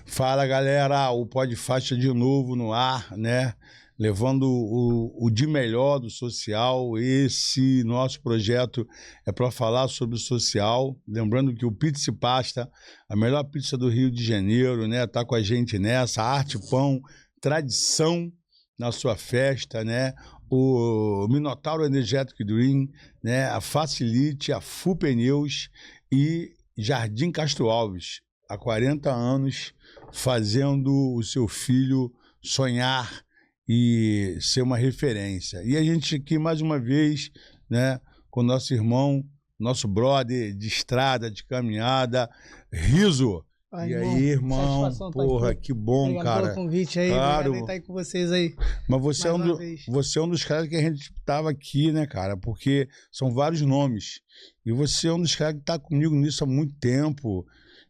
Fala, galera, o Pod Faixa de novo no ar, né? Levando o de melhor do social. Esse nosso projeto é para falar sobre o social. Lembrando que o Pizza e Pasta, a melhor pizza do Rio de Janeiro, né? Tá com a gente nessa. Arte Pão, tradição na sua festa, né? O Minotauro Energético Dream, né? A Facilite, a Full Pneus e Jardim Castro Alves. Há 40 anos, fazendo o seu filho sonhar e ser uma referência. E a gente aqui, mais uma vez, né, com nosso irmão, nosso brother de estrada, de caminhada, Riso. Ai, E aí, irmão, porra, que bom, obrigado cara. pelo convite aí, Claro. obrigado por estar aí com vocês aí. Mas você Mais é um dos caras que a gente tava aqui, né, cara? Porque são vários nomes. E você é um dos caras que tá comigo nisso há muito tempo.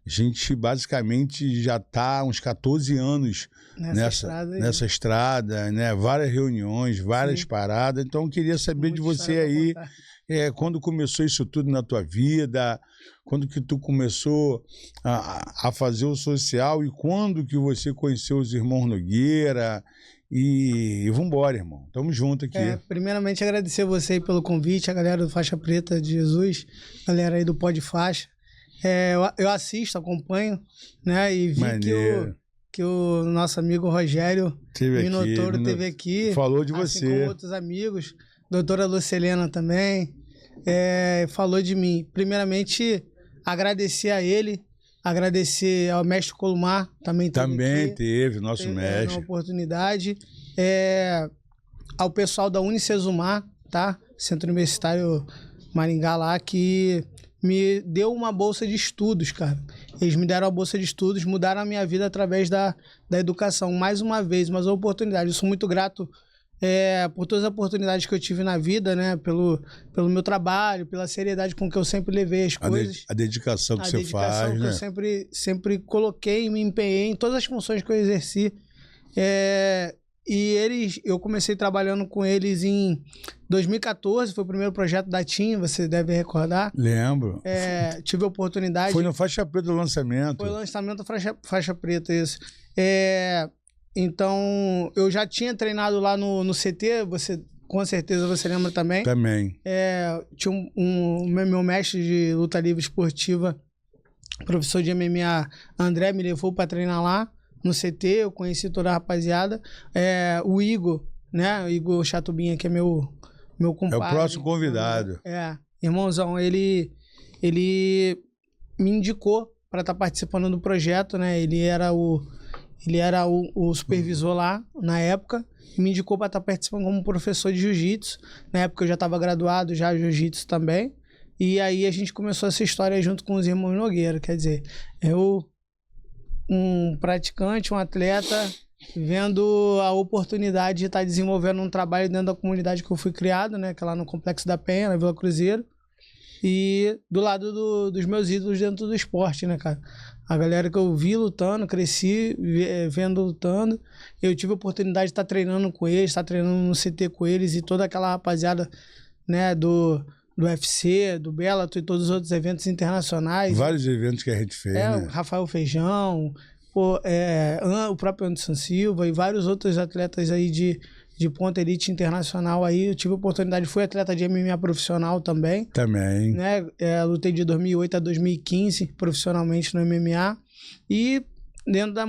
A gente basicamente já está há uns 14 anos nessa estrada, né? Várias reuniões, várias paradas. Então, eu queria saber de você aí, quando começou isso tudo na tua vida, quando que tu começou a fazer o social e quando que você conheceu os irmãos Nogueira. E vambora, irmão. Tamo junto aqui. Primeiramente, agradecer você aí pelo convite, a galera do Faixa Preta de Jesus, a galera aí do Pod Faixa. Eu assisto, acompanho, né? E vi que o nosso amigo Rogério Minotouro esteve aqui. Falou de assim você. Com outros amigos. Doutora Lucelena também. Falou de mim. Primeiramente, agradecer a ele, agradecer ao mestre Columar, também teve, nosso mestre. Uma oportunidade. Ao pessoal da Unicesumar, tá? Centro Universitário Maringá lá, que me deu uma bolsa de estudos, cara. Eles me deram a bolsa de estudos, mudaram a minha vida através da educação. Mais uma vez, mais uma oportunidade. Eu sou muito grato por todas as oportunidades que eu tive na vida, né? Pelo meu trabalho, pela seriedade com que eu sempre levei as coisas. A dedicação que você faz, A dedicação que eu sempre coloquei e me empenhei em todas as funções que eu exerci. Eu comecei trabalhando com eles em 2014, foi o primeiro projeto da TIM, você deve recordar. Lembro. Tive a oportunidade... Foi no Faixa Preta o lançamento. Foi o lançamento da Faixa Preta, isso. Então, eu já tinha treinado lá no CT, com certeza você lembra também. Também. Tinha meu mestre de luta livre esportiva, professor de MMA, André, me levou para treinar lá. No CT, eu conheci toda a rapaziada. O Igor, né? O Igor Chatubinha, que é meu compadre. É o próximo convidado. Irmãozão, ele me indicou para estar participando do projeto, né? Ele era o supervisor lá, na época. Me indicou para estar participando como professor de jiu-jitsu. Na época eu já estava graduado, já jiu-jitsu também. E aí a gente começou essa história junto com os irmãos Nogueira. Quer dizer, um praticante, um atleta, vendo a oportunidade de estar desenvolvendo um trabalho dentro da comunidade que eu fui criado, né? Que é lá no Complexo da Penha, na Vila Cruzeiro. E do lado dos meus ídolos dentro do esporte, né, cara? A galera que eu vi lutando, cresci vendo lutando. Eu tive a oportunidade de estar treinando com eles, estar treinando no CT com eles e toda aquela rapaziada, né, do UFC, do Bellator e todos os outros eventos internacionais. Vários eventos que a gente fez, né? O Rafael Feijão, o próprio Anderson Silva e vários outros atletas aí de ponta elite internacional aí. Eu tive a oportunidade, fui atleta de MMA profissional também. Também. Né? Lutei de 2008 a 2015 profissionalmente no MMA. E dentro das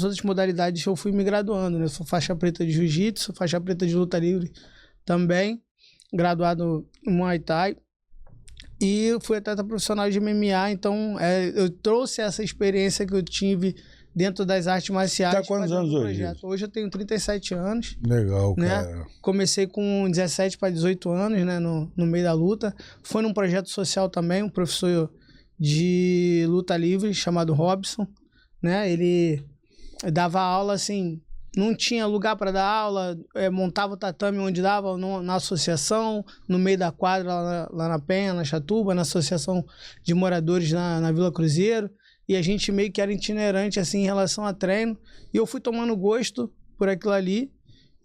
outras modalidades eu fui me graduando, né? Sou faixa preta de jiu-jitsu, faixa preta de luta livre também, graduado em Muay Thai. E fui atleta profissional de MMA, então eu trouxe essa experiência que eu tive dentro das artes marciais. Tá quantos anos hoje? Hoje eu tenho 37 anos. Legal, né? cara. Comecei com 17 para 18 anos, né? No meio da luta. Foi num projeto social também, um professor de luta livre chamado Robson, né? Ele dava aula assim, não tinha lugar para dar aula, montava o tatame onde dava, na associação, no meio da quadra, lá na Penha, na Chatuba, na associação de moradores na Vila Cruzeiro. E a gente meio que era itinerante assim, em relação a treino. E eu fui tomando gosto por aquilo ali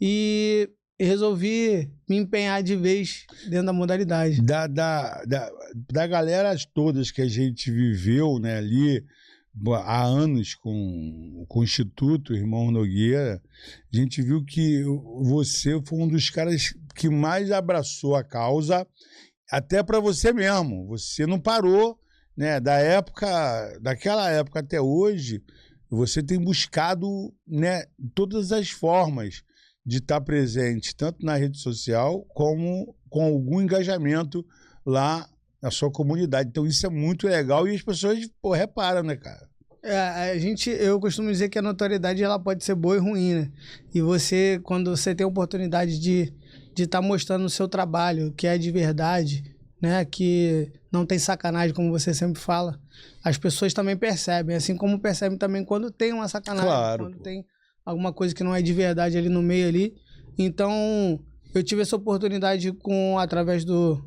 e resolvi me empenhar de vez dentro da modalidade. Da galera todas que a gente viveu, né, ali, há anos com o Instituto Irmão Nogueira, a gente viu que você foi um dos caras que mais abraçou a causa, até para você mesmo. Você não parou, né? Daquela época até hoje, você tem buscado, né, todas as formas de estar presente, tanto na rede social como com algum engajamento lá na sua comunidade. Então isso é muito legal e as pessoas, pô, reparam, né, cara? Eu costumo dizer que a notoriedade ela pode ser boa e ruim, né? E você, quando você tem a oportunidade de estar mostrando o seu trabalho, que é de verdade, né? Que não tem sacanagem, como você sempre fala, as pessoas também percebem, assim como percebem também quando tem uma sacanagem, Claro, quando pô. tem alguma coisa que não é de verdade ali no meio ali. Então, eu tive essa oportunidade através do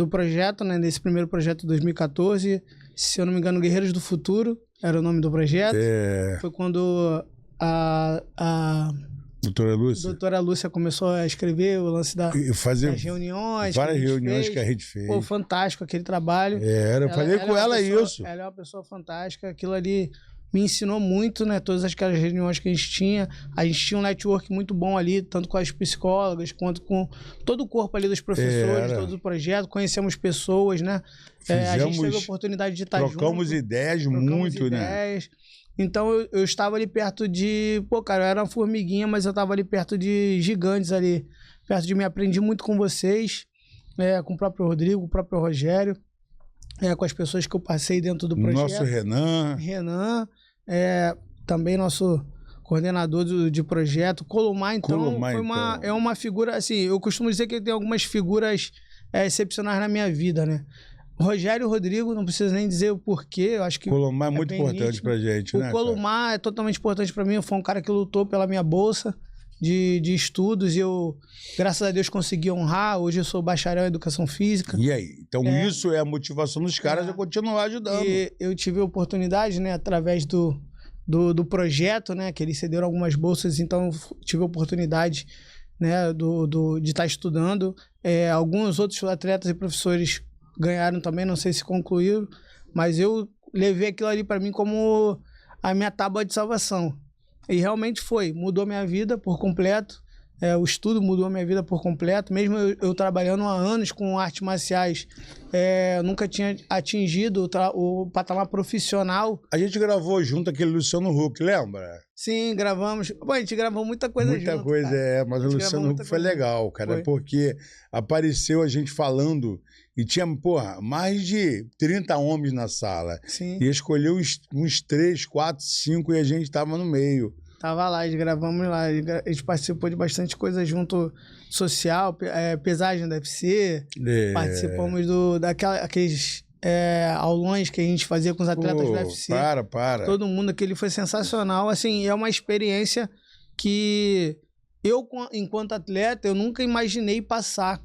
projeto, né? Nesse primeiro projeto de 2014, se eu não me engano, Guerreiros do Futuro era o nome do projeto. Foi quando a doutora Lúcia começou a escrever o lance das reuniões. Várias reuniões que a gente fez. Pô, fantástico aquele trabalho. Eu falei com ela isso. Ela é uma pessoa fantástica. Aquilo ali me ensinou muito, né? Todas aquelas reuniões que a gente tinha. A gente tinha um network muito bom ali, tanto com as psicólogas, quanto com todo o corpo ali dos professores, todo o projeto. Conhecemos pessoas, né? A gente teve a oportunidade de estar junto. Trocamos ideias muito, né? Então eu estava ali perto de... Pô, cara, eu era uma formiguinha, mas eu estava ali perto de gigantes ali. Perto de mim, aprendi muito com vocês, com o próprio Rodrigo, o próprio Rogério, com as pessoas que eu passei dentro do projeto. Nosso Renan, também nosso coordenador de projeto. Colomar, então, é uma figura... Assim, eu costumo dizer que ele tem algumas figuras excepcionais na minha vida, né? Rogério e Rodrigo, não preciso nem dizer o porquê, eu acho que... Colomar é muito importante pra gente, né? O Colomar é totalmente importante pra mim, foi um cara que lutou pela minha bolsa de estudos e eu, graças a Deus, consegui honrar. Hoje eu sou bacharel em Educação Física. E aí? Então isso é a motivação dos caras a continuar ajudando. E eu tive a oportunidade, né, através do projeto, né, que eles cederam algumas bolsas, então tive a oportunidade, né, de estar estudando. Alguns outros atletas e professores ganharam também, não sei se concluíram, mas eu levei aquilo ali para mim como a minha tábua de salvação. E realmente foi, mudou minha vida por completo. O estudo mudou minha vida por completo. Mesmo eu trabalhando há anos com artes marciais, eu nunca tinha atingido o patamar profissional. A gente gravou junto aquele Luciano Huck, lembra? Sim, gravamos. Pô, a gente gravou muita coisa junto. Muita coisa, mas o Luciano Huck foi legal, cara, porque apareceu a gente falando e tinha, porra, mais de 30 homens na sala. Sim. E escolheu uns 3, 4, 5 e a gente tava no meio. Tava lá, gravamos lá, a gente participou de bastante coisa junto, social, pesagem do UFC, participamos daqueles aulões que a gente fazia com os atletas do UFC. Para. Todo mundo, aquele foi sensacional, assim, é uma experiência que eu, enquanto atleta, eu nunca imaginei passar,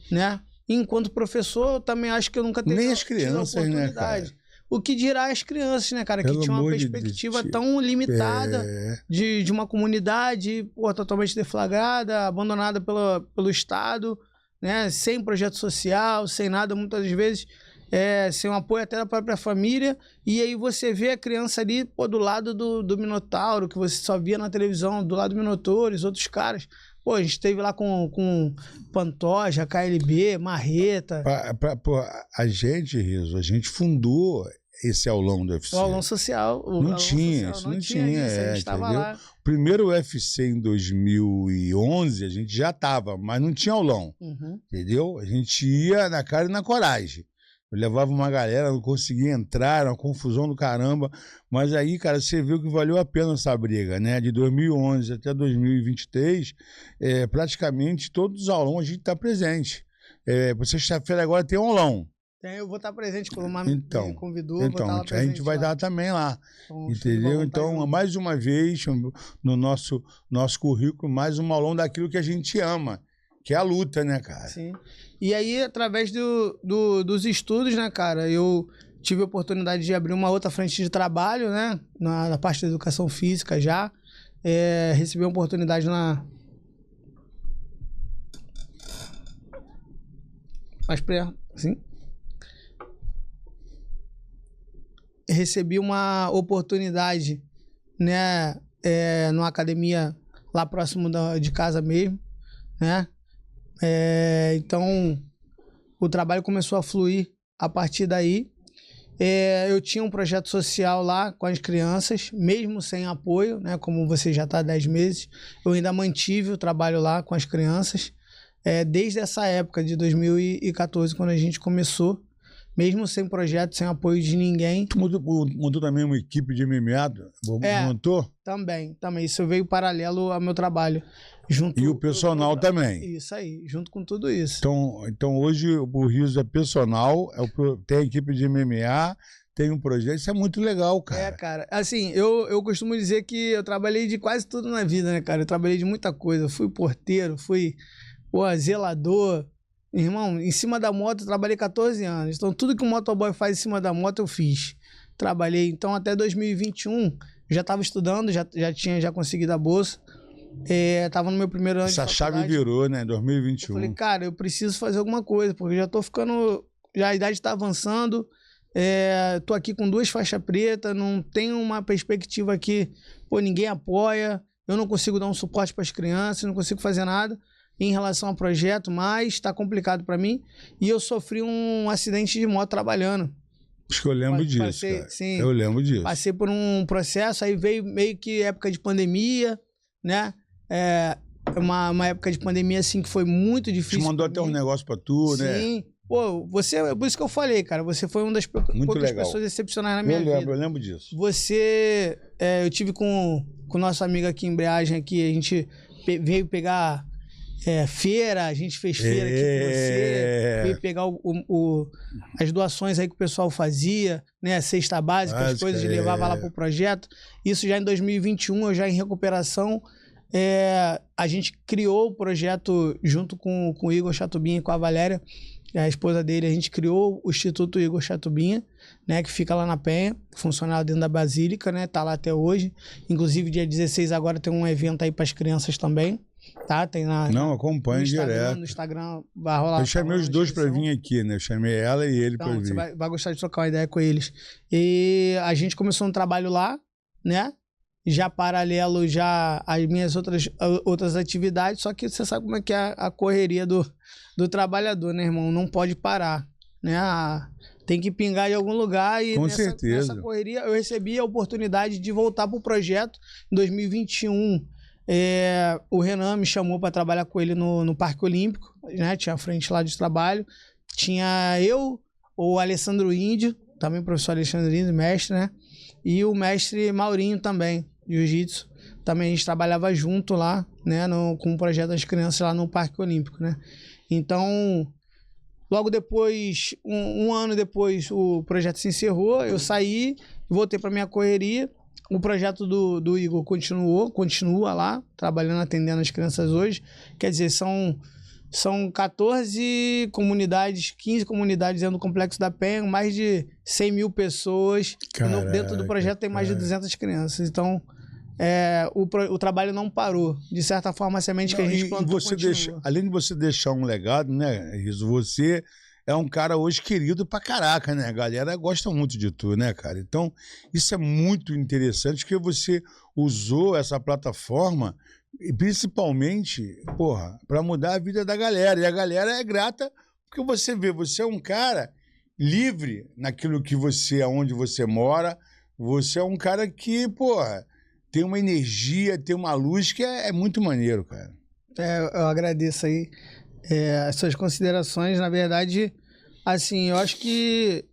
né? Enquanto professor, eu também acho que eu nunca nem as crianças, né, cara? O que dirá as crianças, né, cara? Que tinham uma perspectiva tão limitada de uma comunidade, pô, totalmente deflagrada, abandonada pelo Estado, né? Sem projeto social, sem nada, muitas vezes, sem um apoio até da própria família. E aí você vê a criança ali, pô, do lado do Minotauro, que você só via na televisão, do lado do Minotauro, os outros caras. Pô, a gente esteve lá com Pantoja, KLB, Marreta. A gente fundou esse aulão do UFC. O aulão social. Não tinha. A gente estava lá. O primeiro UFC em 2011, a gente já estava, mas não tinha aulão. Entendeu? A gente ia na cara e na coragem. Eu levava uma galera, não conseguia entrar, era uma confusão do caramba. Mas aí, cara, você viu que valeu a pena essa briga, né? De 2011 até 2023, praticamente todos os aulões a gente está presente. Sexta-feira agora tem um aulão. Eu vou estar presente, pelo menos me convidou. Então a gente vai dar também lá, entendeu? Então, mais uma vez, no nosso currículo, mais um aulão daquilo que a gente ama, que é a luta, né, cara? Sim. E aí, através dos estudos, né, cara, eu tive a oportunidade de abrir uma outra frente de trabalho, né, na parte da educação física já. Recebi uma oportunidade mais perto, assim. recebi uma oportunidade, né, numa academia lá próximo de casa mesmo, né? Então, o trabalho começou a fluir a partir daí. Eu tinha um projeto social lá com as crianças, mesmo sem apoio, né? Como você já está há 10 meses, eu ainda mantive o trabalho lá com as crianças, desde essa época de 2014, quando a gente começou, mesmo sem projeto, sem apoio de ninguém. Tu montou também uma equipe de MMA? Montou? Também. Isso veio paralelo ao meu trabalho. E o personal também. Isso aí, junto com tudo isso. Então hoje o Riso é personal, tem a equipe de MMA, tem um projeto, isso é muito legal, cara. Cara, assim, eu costumo dizer que eu trabalhei de quase tudo na vida, né, cara? Eu trabalhei de muita coisa, fui porteiro, fui zelador. Irmão, em cima da moto eu trabalhei 14 anos, então tudo que o motoboy faz em cima da moto eu fiz. Trabalhei, então até 2021, já estava estudando, já tinha conseguido a bolsa. Tava no meu primeiro ano de faculdade. Essa chave virou, né? 2021. Eu falei, cara, eu preciso fazer alguma coisa, porque eu já tô ficando. Já a idade tá avançando. Tô aqui com 2 faixas pretas, não tenho uma perspectiva aqui, ninguém apoia, eu não consigo dar um suporte para as crianças, não consigo fazer nada em relação ao projeto, mas tá complicado para mim. E eu sofri um acidente de moto trabalhando. Acho que eu lembro disso, cara. Sim, eu lembro disso. Passei por um processo, aí veio meio que época de pandemia, né? Uma época de pandemia, assim, que foi muito difícil. Te mandou até um negócio pra tu, né? Sim. Pô, você, por isso que eu falei, cara, você foi uma das poucas pessoas excepcionais na minha vida. Eu lembro disso. Você, eu tive com o nosso amigo aqui em Embreagem, aqui, a gente veio pegar feira, a gente fez feira aqui com você, veio pegar as doações aí que o pessoal fazia, né, cesta básica, as coisas, levava lá pro projeto. Isso já em 2021, eu já em recuperação, a gente criou o projeto junto com o Igor Chatubinha e com a Valéria, a esposa dele. A gente criou o Instituto Igor Chatubinha, né, que fica lá na Penha, funciona dentro da Basílica, né, tá lá até hoje. Inclusive, dia 16 agora tem um evento aí para as crianças também, tá? Tem acompanho direto. No Instagram vai rolar. Eu chamei os dois para vir aqui, né? Eu chamei ela e ele para vir. Você vai gostar de trocar uma ideia com eles. E a gente começou um trabalho lá, né? Já paralelo às minhas outras atividades, só que você sabe como é que é a correria do trabalhador, né, irmão? Não pode parar, né? Tem que pingar em algum lugar e nessa correria eu recebi a oportunidade de voltar para o projeto em 2021. O Renan me chamou para trabalhar com ele no Parque Olímpico, né? Tinha a frente lá de trabalho. Tinha eu, o Alessandro Índio, também o professor Alessandro Índio, mestre, né? E o mestre Maurinho também, jiu-jitsu. Também a gente trabalhava junto lá, né? Com o projeto das crianças lá no Parque Olímpico, né? Então, logo depois, um ano depois, o projeto se encerrou. Eu saí, voltei para minha correria. O projeto do Igor continua lá, trabalhando, atendendo as crianças hoje. Quer dizer, são 14 comunidades, 15 comunidades dentro do Complexo da Penha, mais de 100 mil pessoas. Caraca, dentro do projeto tem mais de 200 crianças. Então, o trabalho não parou. De certa forma, a semente que a gente plantou continua. Além de você deixar um legado, né, Riso, você é um cara hoje querido pra caraca, né? A galera gosta muito de tu, né, cara? Então, isso é muito interessante, porque você usou essa plataforma, e principalmente, pra mudar a vida da galera. E a galera é grata, porque você vê, você é um cara livre naquilo que você, aonde você mora. Você é um cara que, tem uma energia, tem uma luz que é muito maneiro, cara. Eu agradeço aí as suas considerações. Na verdade, assim, eu acho que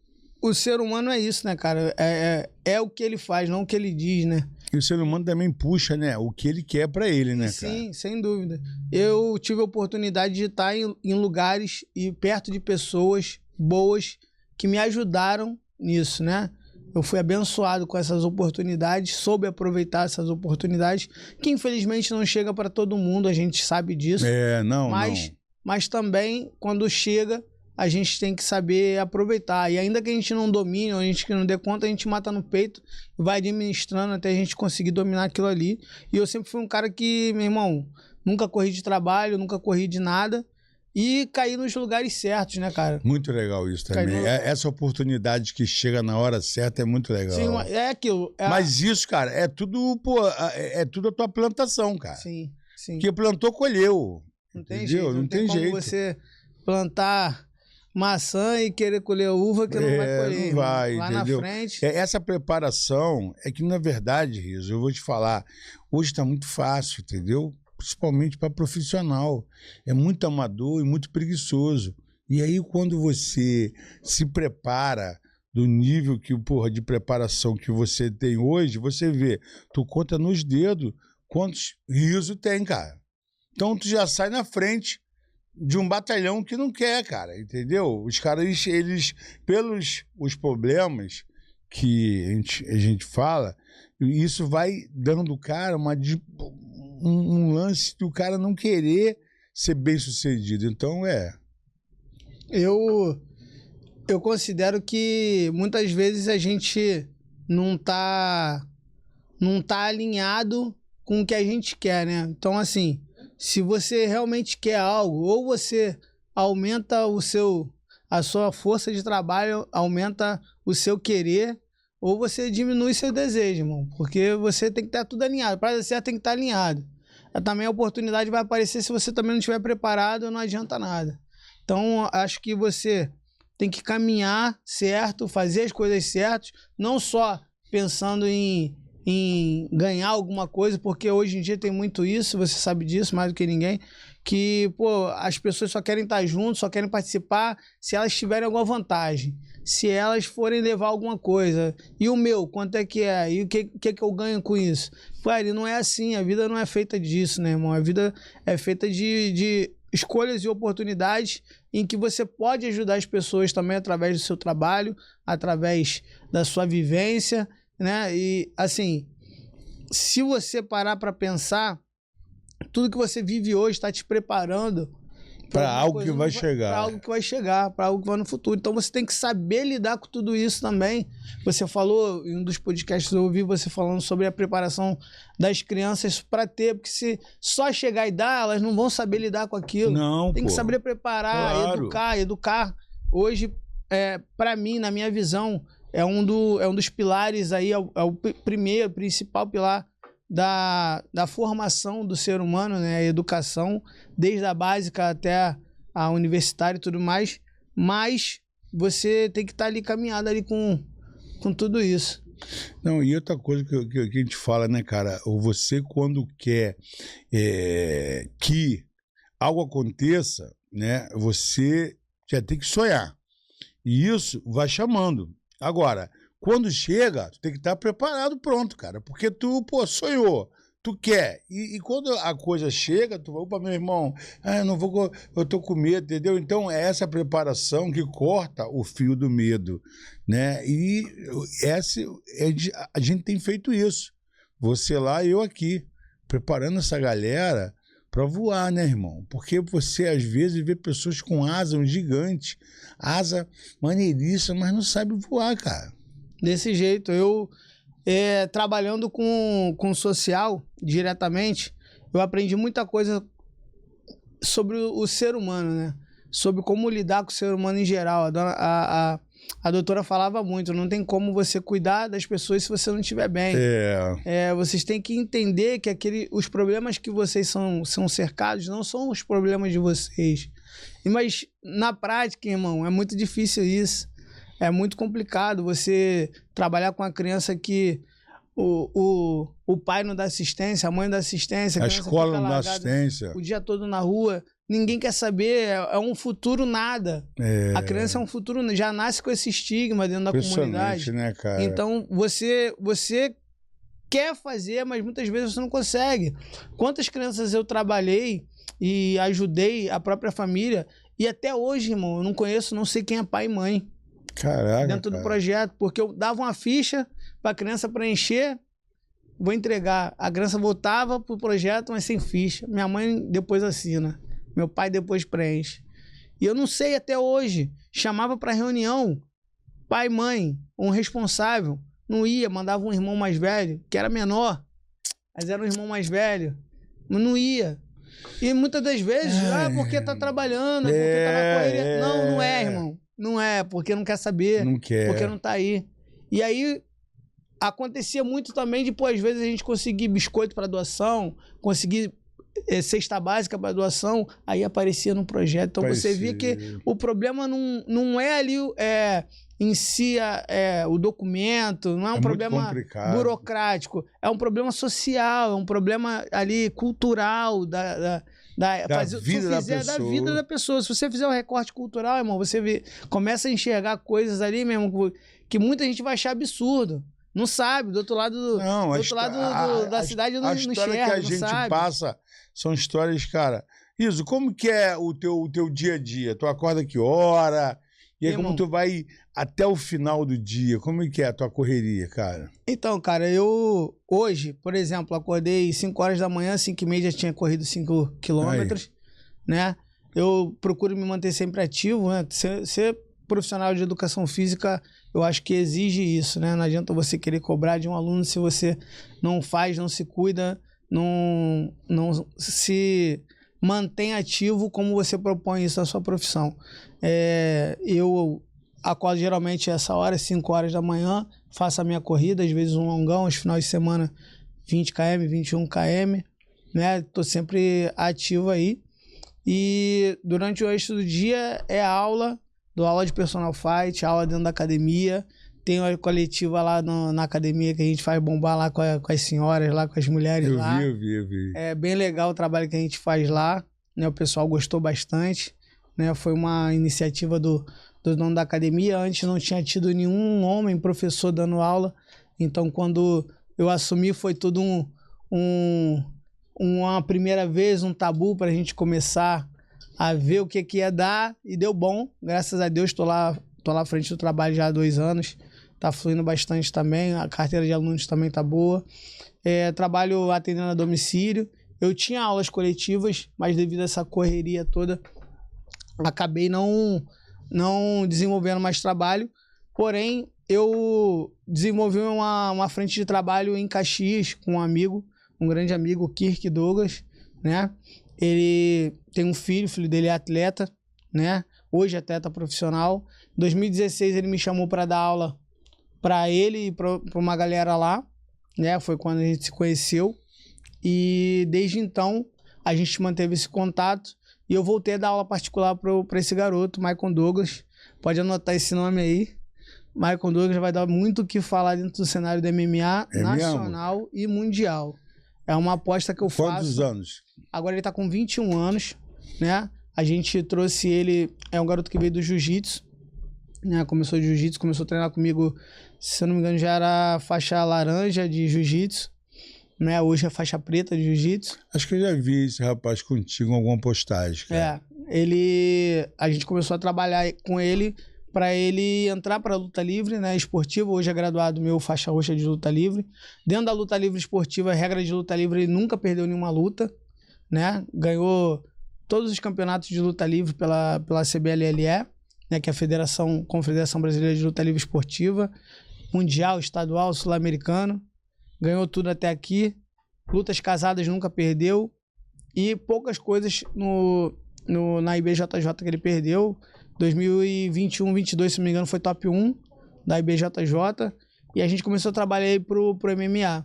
o ser humano é isso, né, cara? É o que ele faz, não o que ele diz, né? E o ser humano também puxa, né? O que ele quer pra ele, né, cara? Sim, sem dúvida. Eu tive a oportunidade de estar em lugares e perto de pessoas boas que me ajudaram nisso, né? Eu fui abençoado com essas oportunidades, soube aproveitar essas oportunidades, que infelizmente não chega para todo mundo, a gente sabe disso. Mas também, quando chega, a gente tem que saber aproveitar. E ainda que a gente não domine, ou a gente que não dê conta, a gente mata no peito e vai administrando até a gente conseguir dominar aquilo ali. E eu sempre fui um cara que, meu irmão, nunca corri de trabalho, nunca corri de nada. e cair nos lugares certos, né, cara? Muito legal isso também. Essa oportunidade que chega na hora certa é muito legal. Sim, é aquilo. Mas isso, cara, é tudo, pô, é tudo a tua plantação, cara. Sim, sim. Que plantou, colheu. Não tem entendeu? jeito. Não tem como jeito. você plantar maçã e querer colher uva que não vai colher. Não vai, lá entendeu? na frente. Essa preparação é que, na verdade, Riso, eu vou te falar, hoje está muito fácil, entendeu? Principalmente para profissional. É muito amador e muito preguiçoso. E aí, quando você se prepara do nível que, porra, de preparação que você tem hoje, você vê, tu conta nos dedos quantos risos tem, cara. Então, tu já sai na frente de um batalhão que não quer, cara, entendeu? Os caras, eles pelos os problemas que a gente fala, isso vai dando, cara, um lance do cara não querer ser bem sucedido. Então, Eu considero que muitas vezes a gente não tá alinhado com o que a gente quer, né? Então, assim, se você realmente quer algo, ou você aumenta a sua força de trabalho, aumenta o seu querer, ou você diminui seu desejo, irmão. Porque você tem que estar tudo alinhado. Para dar certo, tem que estar alinhado. Também a oportunidade vai aparecer se você também não estiver preparado, não adianta nada. Então, acho que você tem que caminhar certo, fazer as coisas certas, não só pensando em ganhar alguma coisa, porque hoje em dia tem muito isso, você sabe disso mais do que ninguém, que, pô, as pessoas só querem estar juntos, só querem participar se elas tiverem alguma vantagem, se elas forem levar alguma coisa. E o meu, quanto é que é? E o que eu ganho com isso? Cara, não é assim, a vida não é feita disso, né, irmão? A vida é feita de escolhas e oportunidades em que você pode ajudar as pessoas também através do seu trabalho, através da sua vivência, né? E, assim, se você parar para pensar, tudo que você vive hoje está te preparando para algo que vai chegar. Para algo que vai chegar, para algo que vai no futuro. Então você tem que saber lidar com tudo isso também. Você falou, em um dos podcasts eu ouvi você falando sobre a preparação das crianças para ter, porque se só chegar e dar, elas não vão saber lidar com aquilo. Não, tem que saber preparar, claro. educar. Hoje, para mim, na minha visão, é um dos pilares aí, é o principal pilar da formação do ser humano, né? A educação, desde a básica até a universitária e tudo mais, mas você tem que estar ali caminhado ali com tudo isso. Não, e outra coisa que a gente fala, né, cara, você quando quer que algo aconteça, né, você já tem que sonhar, e isso vai chamando. Agora, quando chega, tu tem que estar preparado, pronto, cara. Porque tu, pô, sonhou, tu quer. E quando a coisa chega, tu vai, opa, meu irmão, não vou, eu tô com medo, entendeu? Então, é essa preparação que corta o fio do medo, né? E a gente tem feito isso. Você lá e eu aqui, preparando essa galera para voar, né, irmão? Porque você, às vezes, vê pessoas com asa, um gigante, asa maneiríssima, mas não sabe voar, cara. Desse jeito, eu trabalhando com social diretamente, eu aprendi muita coisa sobre o ser humano, né? Sobre como lidar com o ser humano em geral. A doutora falava muito, não tem como você cuidar das pessoas se você não estiver bem. Vocês têm que entender que os problemas que vocês são cercados não são os problemas de vocês. Mas na prática, irmão, é muito difícil isso. É muito complicado você trabalhar com uma criança que o pai não dá assistência, a mãe não dá assistência. A escola não dá assistência. O dia todo na rua. Ninguém quer saber, é um futuro nada. A criança é um futuro, já nasce com esse estigma dentro da comunidade. Né, cara? Então, você quer fazer, mas muitas vezes você não consegue. Quantas crianças eu trabalhei e ajudei a própria família, e até hoje, irmão, eu não conheço, não sei quem é pai e mãe. Caraca, dentro do projeto, porque eu dava uma ficha para a criança preencher, vou entregar. A criança voltava pro projeto, mas sem ficha. Minha mãe depois assina, meu pai depois preenche. E eu não sei até hoje. Chamava para reunião, pai, mãe, um responsável, não ia, mandava um irmão mais velho, que era menor, mas era um irmão mais velho, mas não ia. E muitas das vezes, porque tá trabalhando, porque tá na correria. Não, não é, irmão. Não é, porque não quer saber. Não quer. Porque não tá aí. E aí, acontecia muito também de, pô, às vezes a gente conseguir biscoito para doação, conseguir cesta básica para doação, aí aparecia no projeto. Então você via que o problema não é ali em si o documento, não é um problema burocrático, é um problema social, é um problema ali cultural da vida da pessoa. Se você fizer um recorte cultural, irmão, você começa a enxergar coisas ali mesmo que muita gente vai achar absurdo. Não sabe, do outro lado, da cidade não enxerga, a história que a gente passa são histórias, cara. Iso, como que é o teu dia a dia? Tu acorda que hora? E aí, como tu vai até o final do dia? Como é que é a tua correria, cara? Então, cara, eu hoje, por exemplo, acordei 5 horas da manhã, 5h30 já tinha corrido 5 quilômetros, né? Eu procuro me manter sempre ativo, né? Ser profissional de educação física, eu acho que exige isso, né? Não adianta você querer cobrar de um aluno se você não faz, não se cuida, não se mantém ativo como você propõe isso na sua profissão. Eu acordo geralmente essa hora, 5 horas da manhã, faço a minha corrida, às vezes um longão, aos finais de semana 20 km, 21 km, né? Tô sempre ativo aí. E durante o resto do dia é aula, dou aula de personal fight, aula dentro da academia. Tem uma coletiva lá na academia que a gente faz bombar lá com as senhoras, lá com as mulheres lá. Eu vi. É bem legal o trabalho que a gente faz lá, né? O pessoal gostou bastante, né? Foi uma iniciativa do dono da academia. Antes não tinha tido nenhum homem professor dando aula. Então, quando eu assumi, foi tudo uma primeira vez, um tabu para a gente começar a ver o que ia dar, e deu bom. Graças a Deus, tô lá à frente do trabalho já há 2 anos. Tá fluindo bastante também, a carteira de alunos também tá boa. Trabalho atendendo a domicílio. Eu tinha aulas coletivas, mas devido a essa correria toda, acabei não desenvolvendo mais trabalho. Porém, eu desenvolvi uma frente de trabalho em Caxias com um grande amigo, Kirk Douglas, né? Ele tem um filho, o filho dele é atleta, né? Hoje é atleta profissional. Em 2016 ele me chamou para dar aula para ele e para uma galera lá, né? Foi quando a gente se conheceu. E desde então a gente manteve esse contato e eu voltei a dar aula particular para esse garoto, Michael Douglas. Pode anotar esse nome aí. Michael Douglas vai dar muito o que falar dentro do cenário do MMA nacional e mundial. É uma aposta que eu faço. Quantos anos? Agora ele tá com 21 anos, né? A gente trouxe ele, é um garoto que veio do jiu-jitsu, né? Começou de jiu-jitsu, começou a treinar comigo, se eu não me engano, já era faixa laranja de jiu-jitsu, né? Hoje é faixa preta de jiu-jitsu. Acho que eu já vi esse rapaz contigo em alguma postagem, cara. A gente começou a trabalhar com ele para ele entrar para a luta livre, né, esportiva. Hoje é graduado meu faixa roxa de luta livre. Dentro da luta livre esportiva, a regra de luta livre, ele nunca perdeu nenhuma luta, né? Ganhou todos os campeonatos de luta livre pela CBLLE, né, que é a Confederação Brasileira de Luta Livre Esportiva, mundial, estadual, sul-americano. Ganhou tudo até aqui. Lutas casadas nunca perdeu. E poucas coisas na IBJJ que ele perdeu. 2021, 22, se não me engano, foi top 1 da IBJJ. E a gente começou a trabalhar aí pro MMA.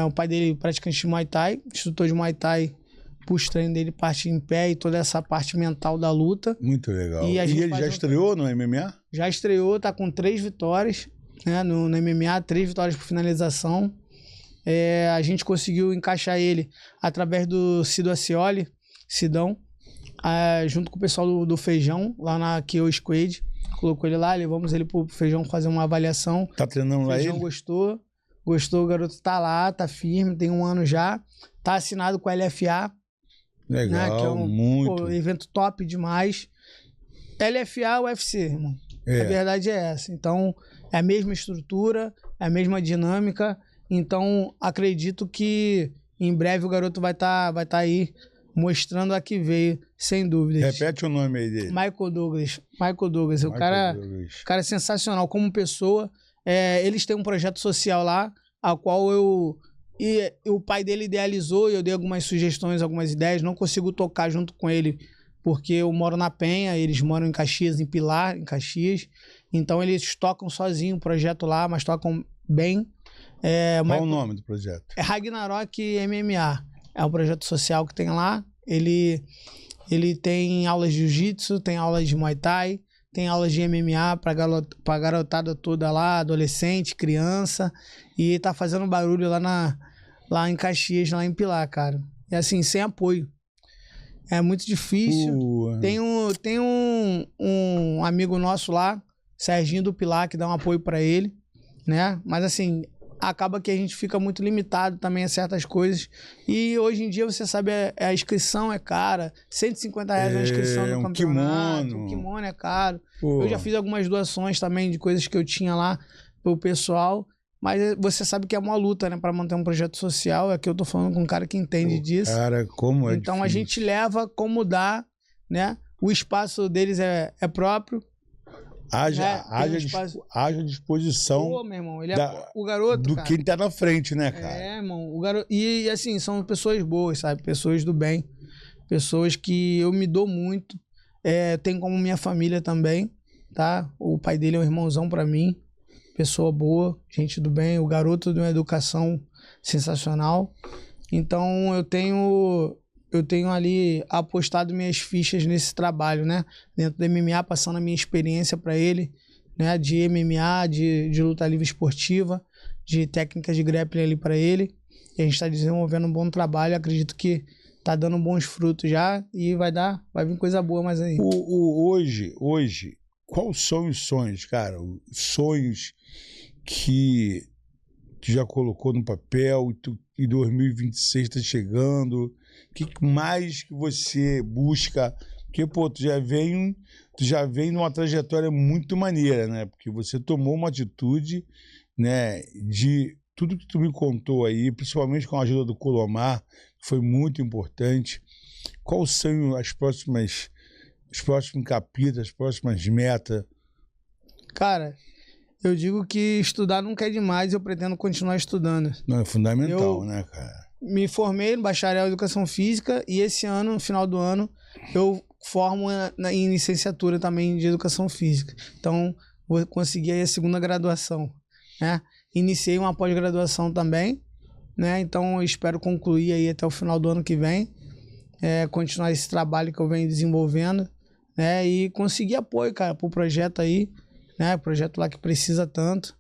O pai dele praticante de Muay Thai, instrutor de Muay Thai, puxa o treino dele, parte em pé e toda essa parte mental da luta. Muito legal. E ele já estreou no MMA? Já estreou, tá com 3 vitórias, né, no MMA, 3 vitórias por finalização. A gente conseguiu encaixar ele através do Cido Acioli, Sidão, junto com o pessoal do Feijão, lá na KO Squad. Colocou ele lá, levamos ele pro Feijão fazer uma avaliação. Tá treinando lá ele? O Feijão gostou, o garoto tá lá, tá firme, tem 1 ano já. Tá assinado com a LFA. Legal, né, que é muito. Evento top demais. LFA UFC, irmão. A verdade é essa. Então, é a mesma estrutura, é a mesma dinâmica. Então, acredito que em breve o garoto vai tá aí mostrando a que veio, sem dúvida. Repete o nome aí dele. Michael Douglas. O cara é sensacional como pessoa. Eles têm um projeto social lá, a qual eu E o pai dele idealizou, e eu dei algumas sugestões, algumas ideias. Não consigo tocar junto com ele, porque eu moro na Penha, eles moram em Caxias, em Pilar, em Caxias. Então eles tocam sozinho o projeto lá, mas tocam bem. Qual o nome do projeto? É Ragnarok MMA. É um projeto social que tem lá. Ele tem aulas de jiu-jitsu, tem aulas de Muay Thai, tem aulas de MMA pra garotada toda lá, adolescente, criança. E tá fazendo barulho lá em Caxias, lá em Pilar, cara. E assim, sem apoio. É muito difícil. Tem um amigo nosso lá, Serginho do Pilar, que dá um apoio pra ele, né? Mas assim, acaba que a gente fica muito limitado também a certas coisas. E hoje em dia, você sabe, a inscrição é cara. R$150 a inscrição no campeonato. Kimono. O kimono é caro. Eu já fiz algumas doações também de coisas que eu tinha lá pro pessoal. Mas você sabe que é uma luta, né? Pra manter um projeto social. Aqui eu tô falando com um cara que entende disso. Cara, como é Então difícil. A gente leva como dá, né? O espaço deles é próprio. Haja disposição. Pô, meu irmão, ele é o garoto, do cara. Quem tá na frente, né, cara? Irmão, o garoto. E assim, são pessoas boas, sabe? Pessoas do bem. Pessoas que eu me dou muito. Tem como minha família também, tá? O pai dele é um irmãozão pra mim. Pessoa boa, gente do bem. O garoto de uma educação sensacional. Então eu tenho ali apostado minhas fichas nesse trabalho, né? Dentro do MMA, passando a minha experiência para ele, né? De MMA, de luta livre esportiva, de técnicas de grappling ali para ele. E a gente está desenvolvendo um bom trabalho. Acredito que tá dando bons frutos já e vai vir coisa boa mais aí. Hoje, quais são os sonhos, cara? Os sonhos que tu já colocou no papel e 2026 está chegando. O que mais que você busca? Porque, pô, tu já vem numa trajetória muito maneira, né? Porque você tomou uma atitude, né, de tudo que tu me contou aí, principalmente com a ajuda do Colomar, que foi muito importante. Quais são os próximos capítulos, as próximas metas? Cara, eu digo que estudar nunca é demais e eu pretendo continuar estudando. Não, é fundamental, né, cara? Me formei no bacharel em Educação Física e esse ano, no final do ano, eu formo em licenciatura também de Educação Física. Então, vou conseguir aí a segunda graduação, né? Iniciei uma pós-graduação também, né? Então, eu espero concluir aí até o final do ano que vem, continuar esse trabalho que eu venho desenvolvendo, né? E conseguir apoio, cara, pro projeto aí, né? Projeto lá que precisa tanto,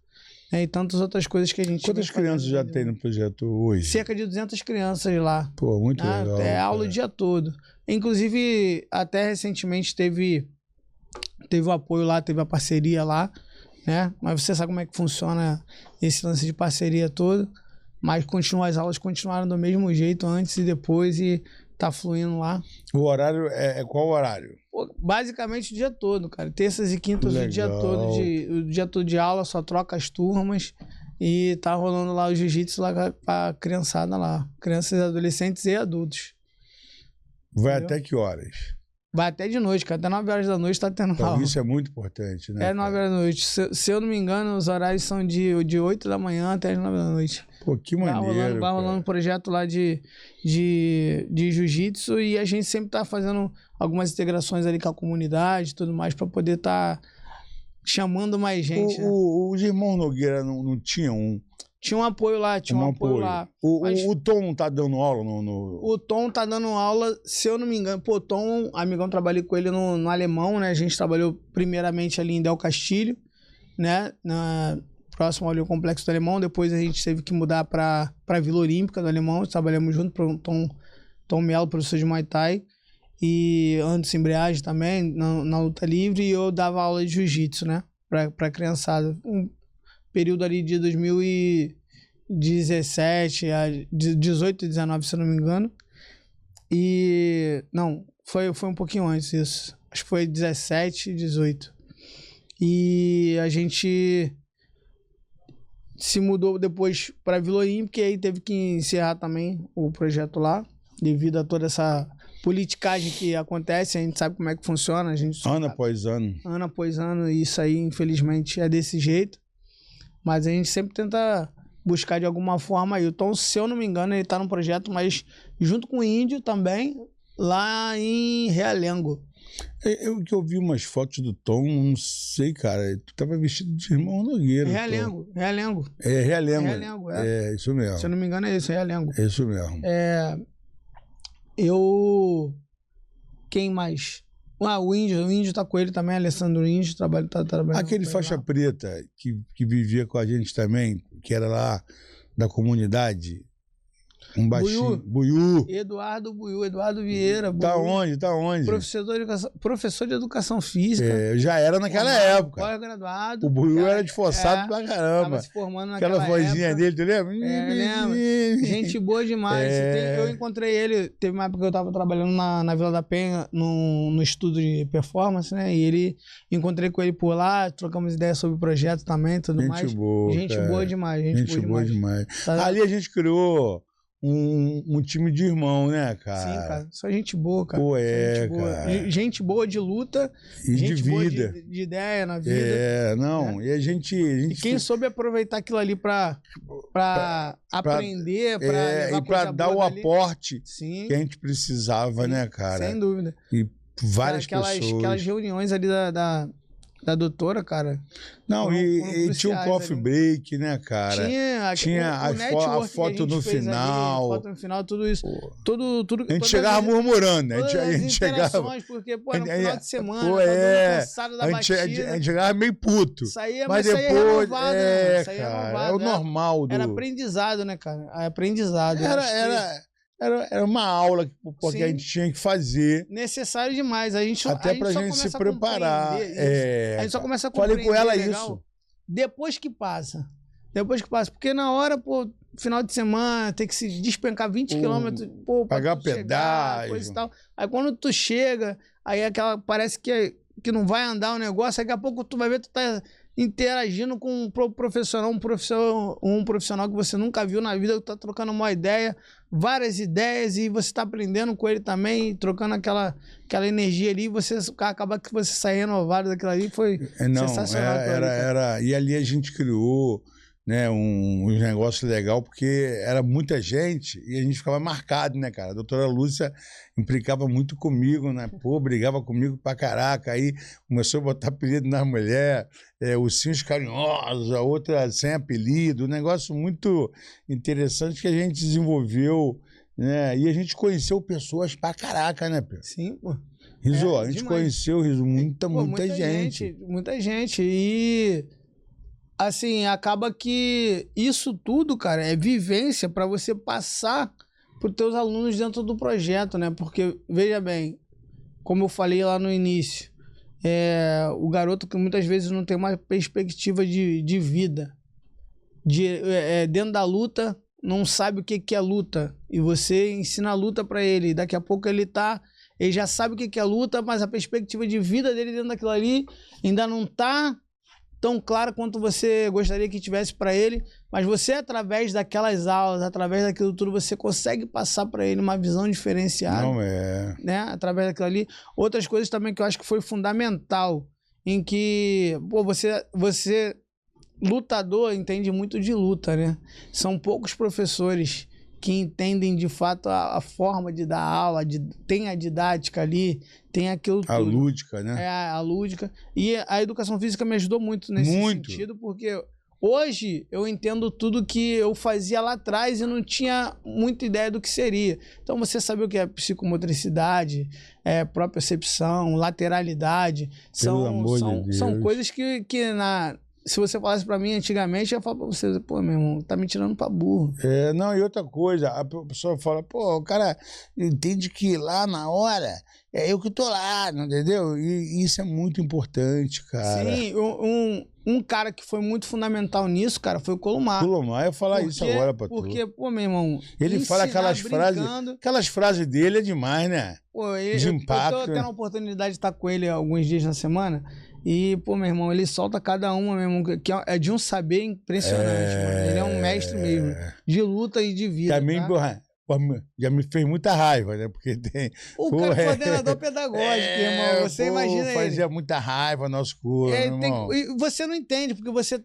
né? E tantas outras coisas que a gente... Quantas crianças já tem no projeto hoje? Cerca de 200 crianças lá. Pô, muito legal. É aula o dia todo. Inclusive, até recentemente teve o apoio lá, teve a parceria lá, né? Mas você sabe como é que funciona esse lance de parceria todo. Mas as aulas continuaram do mesmo jeito antes e depois e tá fluindo lá. O horário qual horário? Pô, basicamente o dia todo, cara. Terças e quintas Legal. o dia todo de aula, só troca as turmas. E tá rolando lá o jiu-jitsu lá pra criançada lá. Crianças, adolescentes e adultos. Vai Entendeu? até que horas? Vai até de noite, cara. Até 9 horas da noite tá tendo Então, aula. isso é muito importante, né? 9 horas da noite. Se eu não me engano, os horários são de 8 da manhã até as 9 da noite. Pô, que maneiro. Vai rolando um projeto lá de jiu-jitsu e a gente sempre tá fazendo algumas integrações ali com a comunidade e tudo mais pra poder tá chamando mais gente. Os irmãos Nogueira não tinham um... Tinha um apoio lá, lá. O Tom não tá dando aula O Tom tá dando aula, se eu não me engano. Pô, Tom, amigão, trabalhei com ele no Alemão, né? A gente trabalhou primeiramente ali em Del Castilho, né? Próximo ali ao Complexo do Alemão. Depois a gente teve que mudar pra Vila Olímpica do Alemão. Trabalhamos junto com Tom Melo, professor de Muay Thai. E Anderson Embreagem também, na luta livre. E eu dava aula de jiu-jitsu, né? Pra criançada. Um período ali de 2017 a 18 e 19, se eu não me engano. E... Não, foi um pouquinho antes isso. Acho que foi 17 e 18. E a gente se mudou depois para Vila Olímpica e aí teve que encerrar também o projeto lá, devido a toda essa politicagem que acontece. A gente sabe como é que funciona. Ano após ano. Ano após ano. E isso aí, infelizmente, é desse jeito. Mas a gente sempre tenta buscar de alguma forma aí. Então, se eu não me engano, ele tá num projeto, mas junto com o Índio também, lá em Realengo. Eu vi umas fotos do Tom, não sei, cara. Tu tava vestido de Irmão Nogueira. Realengo. É, Realengo. Realengo, é. É, isso mesmo. Se eu não me engano, é isso, Realengo. É isso mesmo. Quem mais? O Índio tá com ele também, Alessandro Índio, tá trabalhando. Aquele faixa preta que vivia com a gente também, que era lá da comunidade. Um baixinho. Buiú. Eduardo Vieira. Tá onde? Professor de educação física. Já era naquela época. Pós-graduado. O Buiú era esforçado pra caramba. Tava se formando naquela Aquela vozinha dele, tu lembra? Lembro. Gente boa demais. Eu encontrei ele, teve uma época que eu tava trabalhando na Vila da Penha, no estudo de performance, né? E encontrei com ele por lá, trocamos ideias sobre o projeto também, tudo mais. Gente boa, gente cara. boa demais. Gente boa demais. Tá. Ali a gente criou um time de irmão, né, cara? Sim, cara. Só gente boa, cara. Pô, gente boa. Cara. Gente boa de luta. E gente de boa vida. De ideia na vida. Não. E a gente... E quem soube aproveitar aquilo ali pra aprender, e pra dar o aporte que a gente precisava, sim, né, cara? Sem dúvida. E várias pessoas. Aquelas reuniões ali da doutora, cara. Não, e tinha um coffee break, né, cara? Tinha a foto no final. Foto no final, tudo isso. Tudo a gente chegava murmurando, né? A gente chegava. Porque, pô, era um final de semana, cansado da a gente chegava meio puto. Mas depois, renovado, cara, é o normal. Era aprendizado, né, cara? Aprendizado. Era uma aula que a gente tinha que fazer. Necessário demais. Até pra gente se preparar. A gente só começa a compreender. Falei com ela isso. Depois que passa. Porque na hora, pô, final de semana, tem que se despencar 20 quilômetros, pô, pagar pedágio. Coisa e tal. Aí quando tu chega, aí parece que não vai andar o negócio, daqui a pouco tu vai ver, tu tá interagindo com um profissional que você nunca viu na vida, que tá trocando uma ideia, várias ideias, e você tá aprendendo com ele também, trocando aquela energia ali, acaba que você sai renovado daquilo ali, foi sensacional. E ali a gente criou, né, um negócio legal, porque era muita gente e a gente ficava marcado, né, cara? A doutora Lúcia implicava muito comigo, né? Pô, brigava comigo pra caraca. Aí começou a botar apelido na mulher, ursinhos carinhosos, a outra sem apelido. Um negócio muito interessante que a gente desenvolveu, né? E a gente conheceu pessoas pra caraca, né, Pedro? Sim, pô. Riso, a gente conheceu, Riso, muita gente. Muita gente. E assim, acaba que isso tudo, cara, é vivência para você passar para os teus alunos dentro do projeto, né? Porque, veja bem, como eu falei lá no início, o garoto que muitas vezes não tem uma perspectiva de vida, dentro da luta, não sabe o que é luta, e você ensina a luta para ele, e daqui a pouco ele já sabe o que é luta, mas a perspectiva de vida dele dentro daquilo ali ainda não tá tão clara quanto você gostaria que tivesse para ele, mas você, através daquelas aulas, através daquilo tudo, você consegue passar para ele uma visão diferenciada. Não né? Através daquilo ali. Outras coisas também que eu acho que foi fundamental, em que, pô, você lutador, entende muito de luta, né? São poucos professores que entendem de fato a forma de dar aula, tem a didática ali, tem aquilo tudo. A lúdica, né? A lúdica. E a educação física me ajudou muito nesse sentido, porque hoje eu entendo tudo que eu fazia lá atrás e não tinha muita ideia do que seria. Então você sabe o que é psicomotricidade, propriocepção, lateralidade, são coisas que se você falasse pra mim antigamente, eu ia falar pra você, pô, meu irmão, tá me tirando pra burro. Não, e outra coisa, a pessoa fala, pô, o cara entende que lá na hora é eu que tô lá, entendeu? E isso é muito importante, cara. Sim, um cara que foi muito fundamental nisso, cara, foi o Colomar. Colomar, eu ia falar isso agora pra tu. Porque, pô, meu irmão, ele fala aquelas frases dele é demais, né? Pô, de impacto. Eu tô tendo a oportunidade de estar com ele alguns dias na semana. E, pô, meu irmão, ele solta cada uma, meu irmão, que é de um saber impressionante, mano. Ele é um mestre mesmo, de luta e de vida. Também, tá? Já me fez muita raiva, né? Porque tem... Cara é coordenador pedagógico, irmão. Você imagina ele. Fazia muita raiva nosso curso, irmão. E você não entende, porque você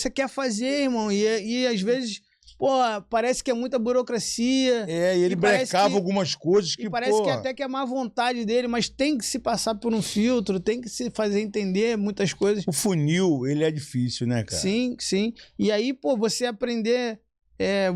quer fazer, irmão. E às vezes pô, parece que é muita burocracia. É, e ele brecava algumas coisas que, parece que até que é má vontade dele, mas tem que se passar por um filtro, tem que se fazer entender muitas coisas. O funil, ele é difícil, né, cara? Sim, sim. E aí, pô, você aprender...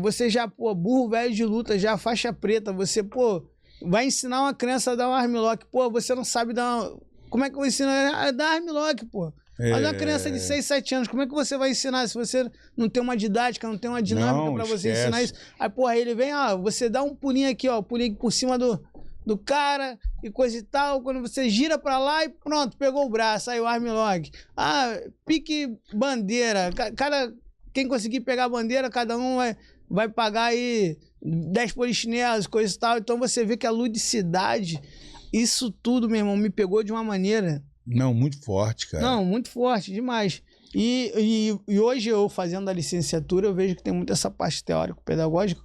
você já, pô, burro velho de luta, já faixa preta, você, pô, vai ensinar uma criança a dar um armlock. Pô, você não sabe dar uma... Como é que eu ensino a dar armlock, pô? Mas uma criança de 6, 7 anos, como é que você vai ensinar se você não tem uma didática, não tem uma dinâmica pra você ensinar isso? Aí, porra, aí ele vem, você dá um pulinho aqui, ó, pulinho aqui por cima do cara e coisa e tal. Quando você gira pra lá e pronto, pegou o braço, aí o armlock. Pique bandeira. Cara, quem conseguir pegar a bandeira, cada um vai pagar aí 10 polichinelos, coisa e tal. Então você vê que a ludicidade, isso tudo, meu irmão, me pegou de uma maneira... Não, muito forte, cara. Não, muito forte, demais. E hoje eu, fazendo a licenciatura, eu vejo que tem muito essa parte teórico-pedagógica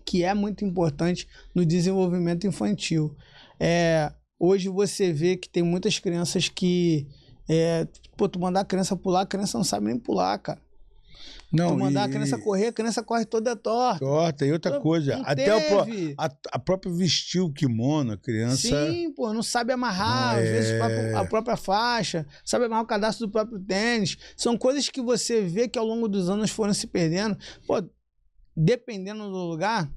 que é muito importante no desenvolvimento infantil. Hoje você vê que tem muitas crianças que... pô, tu mandar a criança pular, a criança não sabe nem pular, cara. Não, tu mandar a criança correr, a criança corre toda torta. Torta, e outra coisa, até a própria vestir o kimono, a criança... Sim, pô, não sabe amarrar, às vezes a própria faixa, sabe amarrar o cadastro do próprio tênis. São coisas que você vê que ao longo dos anos foram se perdendo. Pô, dependendo do lugar,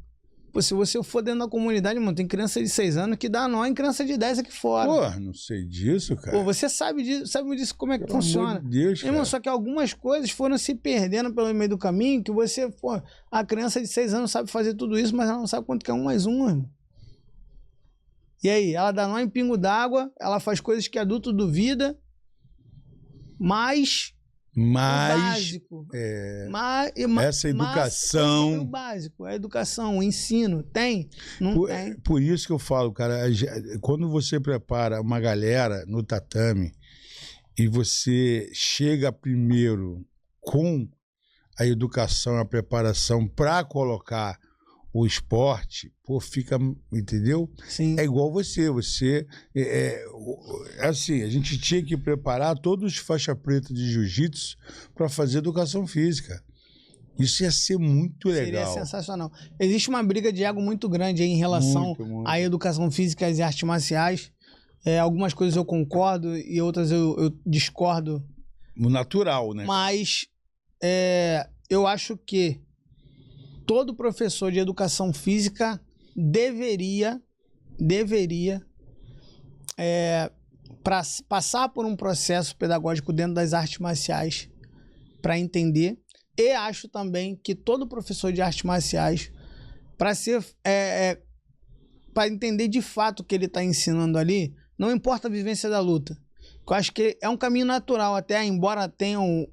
pô, se você for dentro da comunidade, mano, tem criança de 6 anos que dá nó em criança de 10 aqui fora. Pô, não sei disso, cara. Pô, você sabe disso como é que funciona. Meu Deus, cara. Irmão, só que algumas coisas foram se perdendo pelo meio do caminho, que você, pô, a criança de 6 anos sabe fazer tudo isso, mas ela não sabe quanto que é 1 mais 1, irmão. E aí, ela dá nó em pingo d'água, ela faz coisas que adulto duvida, mas... básico. Essa educação... O básico, a educação, o ensino, tem? Não tem. Por isso que eu falo, cara, quando você prepara uma galera no tatame e você chega primeiro com a educação, a preparação para colocar o esporte, pô, fica, entendeu? Sim. É igual você, assim, a gente tinha que preparar todos os faixa preta de jiu-jitsu para fazer educação física. Isso ia ser muito legal. Seria sensacional. Existe uma briga de ego muito grande aí em relação à educação física e artes marciais. Algumas coisas eu concordo e outras eu discordo. O natural, né? Mas eu acho que todo professor de educação física deveria passar por um processo pedagógico dentro das artes marciais para entender. E acho também que todo professor de artes marciais, para entender de fato o que ele está ensinando ali, não importa a vivência da luta. Eu acho que é um caminho natural, até embora tenham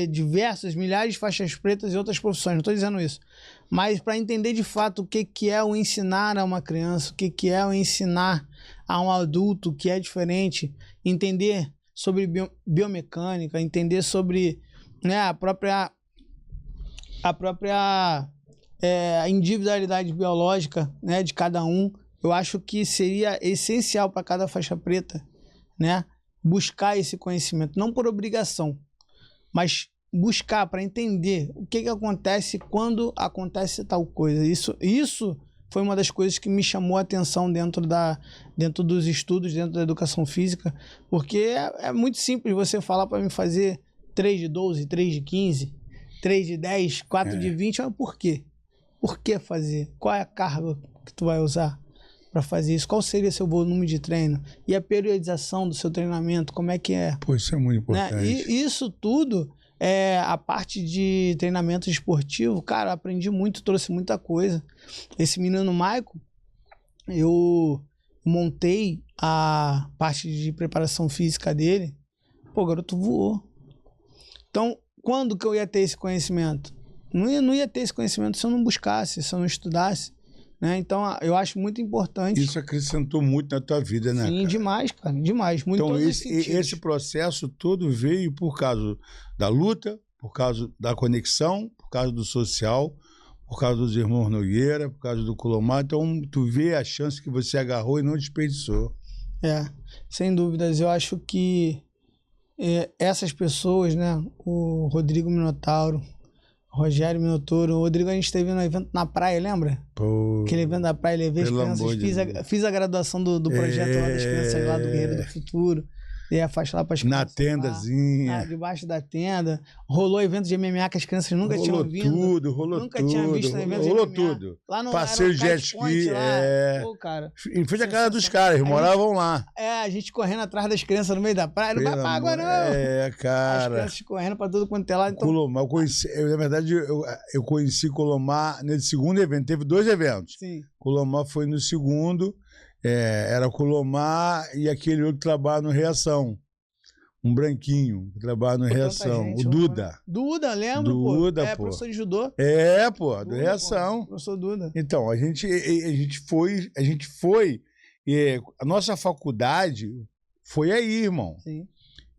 diversas, milhares de faixas pretas e outras profissões, não estou dizendo isso. Mas para entender de fato o que é o ensinar a uma criança, o que é o ensinar a um adulto, que é diferente, entender sobre biomecânica, entender sobre... a própria individualidade biológica, né, de cada um. Eu acho que seria essencial para cada faixa preta, né, buscar esse conhecimento, não por obrigação, mas buscar para entender o que acontece quando acontece tal coisa. Isso foi uma das coisas que me chamou a atenção dentro dos estudos, dentro da educação física, porque é muito simples você falar para mim fazer 3 de 12, 3 de 15, 3 de 10, 4 de 20, mas por quê? Por que fazer? Qual é a carga que tu vai usar para fazer isso? Qual seria seu volume de treino? E a periodização do seu treinamento, como é que é? Pô, isso é muito importante. Né? E isso tudo, a parte de treinamento esportivo, cara, aprendi muito, trouxe muita coisa. Esse menino Maico, eu montei a parte de preparação física dele, pô, o garoto voou. Então, quando que eu ia ter esse conhecimento? Não ia ter esse conhecimento se eu não buscasse, se eu não estudasse, né? Então, eu acho muito importante. Isso acrescentou muito na tua vida, né, Sim, cara? Demais, cara, demais. Muito. Então, esse processo todo veio por causa da luta, por causa da conexão, por causa do social, por causa dos irmãos Nogueira, por causa do Colomar. Então, tu vê a chance que você agarrou e não desperdiçou. Sem dúvidas. Eu acho que essas pessoas, né, o Rodrigo Minotauro, Rogério Minotouro. O Rodrigo, a gente esteve no evento na praia, lembra? Pô, Aquele evento da praia, levei as pelo crianças, amor de fiz a graduação do projeto lá das crianças lá do Guerreiro do Futuro. Dei a faixa lá para as crianças. Na tendazinha. Debaixo da tenda. Rolou evento de MMA que as crianças nunca tinham visto. Rolou nunca tinha visto um evento rolou de MMA. tudo. Lá no passeio jet ski. Pô, cara. Em frente à casa dos caras, eles moravam lá. A gente correndo atrás das crianças no meio da praia. Não vai pra água, não. Cara. As crianças correndo pra tudo quanto é lado. Então... Colomar, na verdade, eu conheci Colomar nesse segundo evento. Teve 2 eventos. Sim. Colomar foi no segundo. Era Colomar e aquele outro que trabalha no Reação. Um branquinho que trabalha no Reação. Gente, o Duda. Duda, lembro, Duda, pô. Professor de judô. Pô, do Reação. Pô, professor Duda. Então, a gente foi. A nossa faculdade foi aí, irmão. Sim.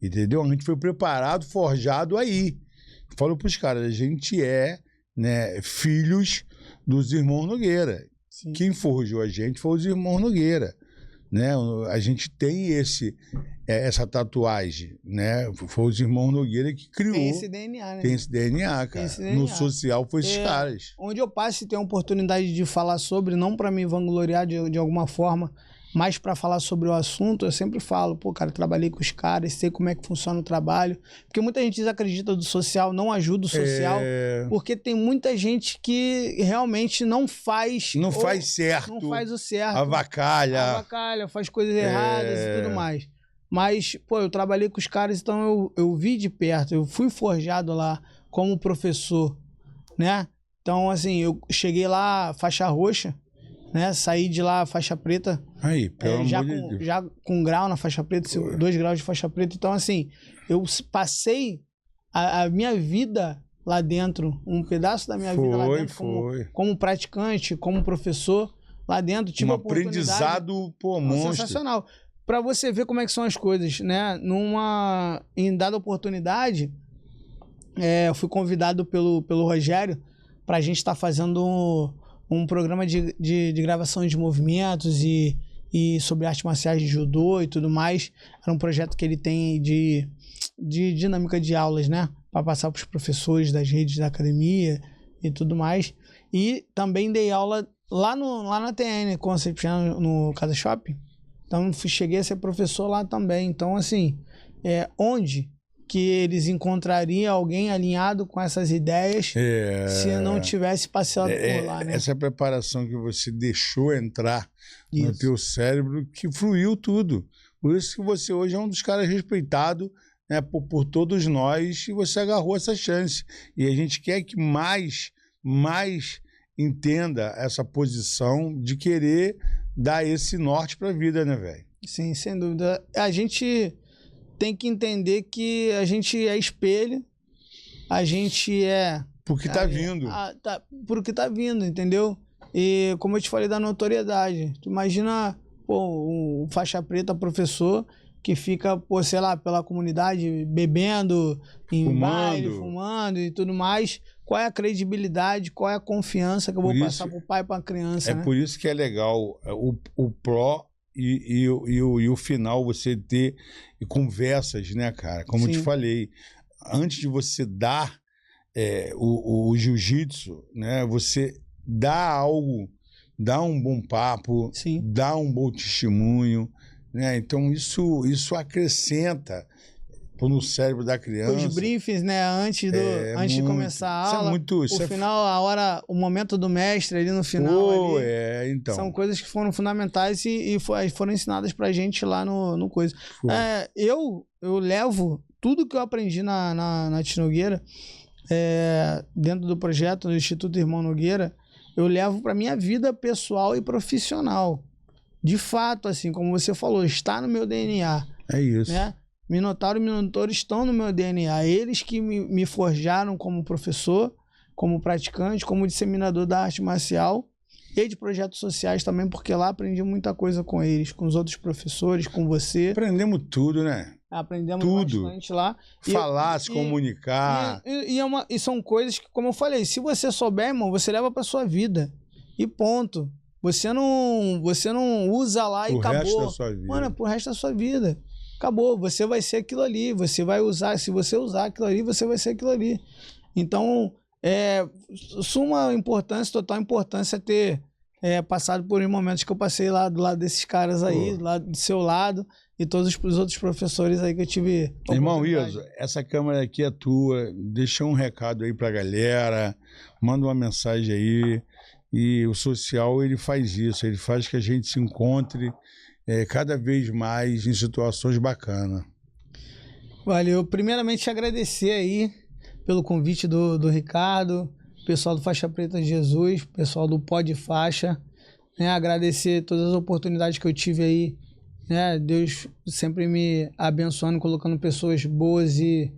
Entendeu? A gente foi preparado, forjado aí. Falo pros caras, a gente né, filhos dos irmãos Nogueira. Sim. Quem forjou a gente foi os irmãos Nogueira. Né? A gente tem essa tatuagem, né? Foi os irmãos Nogueira que criou. Tem esse DNA, né? Tem esse DNA, cara. Esse DNA. No social foi esses caras. Onde eu passo e tenho a oportunidade de falar sobre, não para me vangloriar de alguma forma, mas para falar sobre o assunto, eu sempre falo, pô, cara, trabalhei com os caras, sei como é que funciona o trabalho. Porque muita gente desacredita do social, não ajuda o social, porque tem muita gente que realmente não faz... Não faz certo. Não faz o certo. Avacalha, faz coisas erradas e tudo mais. Mas, pô, eu trabalhei com os caras, então eu vi de perto, eu fui forjado lá como professor, né? Então, assim, eu cheguei lá, faixa roxa, né? Saí de lá, faixa preta. Aí, pelo amor de Deus. Já com grau na faixa preta, 2 graus de faixa preta. Então, assim, eu passei a minha vida lá dentro, um pedaço da minha vida lá dentro, como praticante, como professor, lá dentro. Tive um aprendizado, pô, monstro. Sensacional. Para você ver como é que são as coisas, né? Em dada oportunidade, eu fui convidado pelo Rogério para a gente estar fazendo um programa de gravação de movimentos e sobre artes marciais de judô e tudo mais. Era um projeto que ele tem de dinâmica de aulas, né? Para passar para os professores das redes da academia e tudo mais. E também dei aula lá na TN, Concepción, no Casa Shopping. Então, cheguei a ser professor lá também. Então, assim, onde que eles encontrariam alguém alinhado com essas ideias se não tivesse passeado por lá, né? Essa preparação que você deixou entrar no teu cérebro, que fluiu tudo. Por isso que você hoje é um dos caras respeitados, né, por todos nós, e você agarrou essa chance. E a gente quer que mais entenda essa posição de querer dar esse norte para a vida, né, velho? Sim, sem dúvida. A gente tem que entender que a gente é espelho, a gente é... Porque tá vindo. Porque tá vindo, entendeu? E como eu te falei da notoriedade, tu imagina, pô, um faixa preta professor que fica, pô, sei lá, pela comunidade bebendo, em baile, fumando e tudo mais. Qual é a credibilidade, qual é a confiança que eu vou passar pro pai e pra criança, né? Por isso que é legal o pró e o final, você ter conversas, né, cara? Como eu te falei, antes de você dar o jiu-jitsu, né, você dá algo, dá um bom papo, dá um bom testemunho, né? Então isso acrescenta no cérebro da criança. Os briefings, né, antes de começar a aula, final, o momento do mestre ali no final, então. São coisas que foram fundamentais e foram ensinadas pra gente lá no coisa. Eu levo tudo que eu aprendi na Tia Nogueira, dentro do projeto do Instituto Irmão Nogueira, eu levo pra minha vida pessoal e profissional. De fato, assim, como você falou, está no meu DNA. É isso. Né? Minotauro e Minotauro estão no meu DNA. Eles que me forjaram como professor, como praticante, como disseminador da arte marcial e de projetos sociais também, porque lá aprendi muita coisa com eles, com os outros professores, com você. Aprendemos tudo, né? Aprendemos tudo. Bastante lá. Falar, se comunicar. E são coisas que, como eu falei, se você souber, irmão, você leva pra sua vida. E ponto. Você não usa lá e acabou. Pro resto da sua vida. Mano, pro resto da sua vida. Acabou, você vai ser aquilo ali, você vai usar, se você usar aquilo ali, você vai ser aquilo ali. Então, Suma importância, total importância ter passado por momentos que eu passei lá do lado desses caras aí, lá do seu lado, e todos os outros professores aí que eu tive. Irmão Iso, essa câmera aqui é tua, deixa um recado aí pra galera, manda uma mensagem aí, e o social ele faz isso, ele faz que a gente se encontre cada vez mais em situações bacanas. Valeu, primeiramente agradecer aí pelo convite do Ricardo, pessoal do Faixa Preta de Jesus, pessoal do Pó de Faixa, né? Agradecer todas as oportunidades que eu tive aí, né? Deus sempre me abençoando, colocando pessoas boas e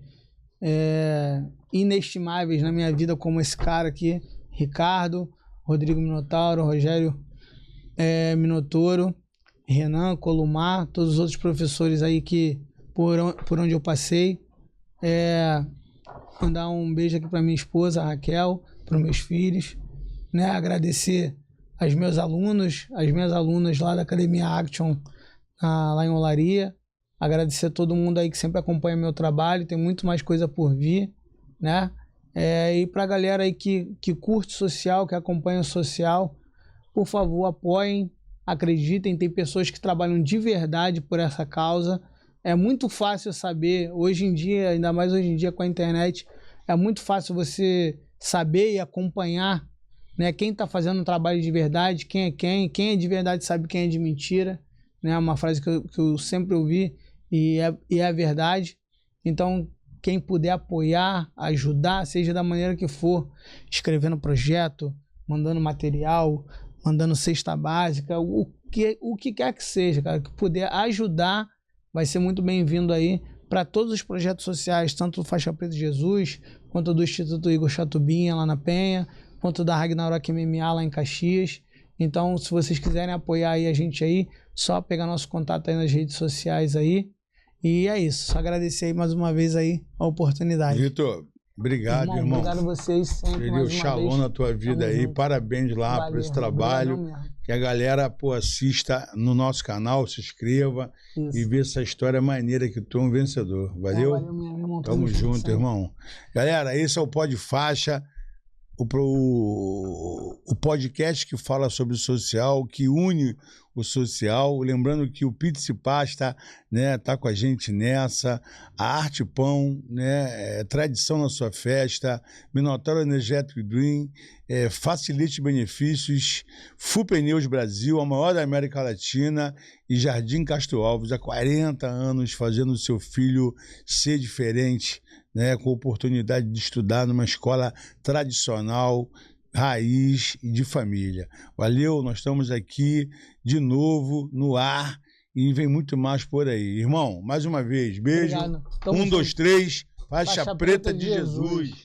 inestimáveis na minha vida, como esse cara aqui, Ricardo, Rodrigo Minotauro, Rogério Minotouro, Renan, Columar, todos os outros professores aí que por onde eu passei. Mandar um beijo aqui para minha esposa, a Raquel, para os meus filhos, né? Agradecer aos meus alunos, as minhas alunas lá da Academia Action, lá em Olaria. Agradecer a todo mundo aí que sempre acompanha meu trabalho, tem muito mais coisa por vir, né? E para a galera aí que curte social, que acompanha o social, por favor, apoiem, acreditem, tem pessoas que trabalham de verdade por essa causa. É muito fácil saber, hoje em dia, ainda mais hoje em dia com a internet, é muito fácil você saber e acompanhar, né, quem está fazendo um trabalho de verdade, quem é de verdade sabe quem é de mentira, né, uma frase que eu sempre ouvi e é a verdade. Então, quem puder apoiar, ajudar, seja da maneira que for, escrevendo projeto, mandando material, mandando cesta básica, o que quer que seja, cara, que puder ajudar, vai ser muito bem-vindo aí para todos os projetos sociais, tanto do Faixa Preta de Jesus, quanto do Instituto Igor Chatubinha, lá na Penha, quanto da Ragnarok MMA, lá em Caxias. Então, se vocês quiserem apoiar aí a gente aí, só pegar nosso contato aí nas redes sociais aí. E é isso, só agradecer aí mais uma vez aí a oportunidade. Vitor, obrigado, irmão. Obrigado a vocês sempre, mais uma Shalom vez. na tua vida aí, parabéns lá Valeu, por esse trabalho. Que a galera, assista no nosso canal, se inscreva e vê essa história maneira que tu é um vencedor. Valeu? Valeu, meu irmão. Tamo junto, irmão. Galera, esse é o Pó de Faixa, o podcast que fala sobre o social, que une o social. Lembrando que o Pizza e Pasta, né, tá com a gente nessa. A Arte Pão, né, tradição na sua festa. Minotauro Energético Dream, Facilite Benefícios, Full Pneus Brasil, a maior da América Latina, e Jardim Castro Alves, há 40 anos fazendo o seu filho ser diferente, né, com oportunidade de estudar numa escola tradicional, raiz e de família. Valeu, nós estamos aqui de novo no ar e vem muito mais por aí. Irmão, mais uma vez, beijo. Obrigado. 1, 2, 3, Faixa Preta de Jesus.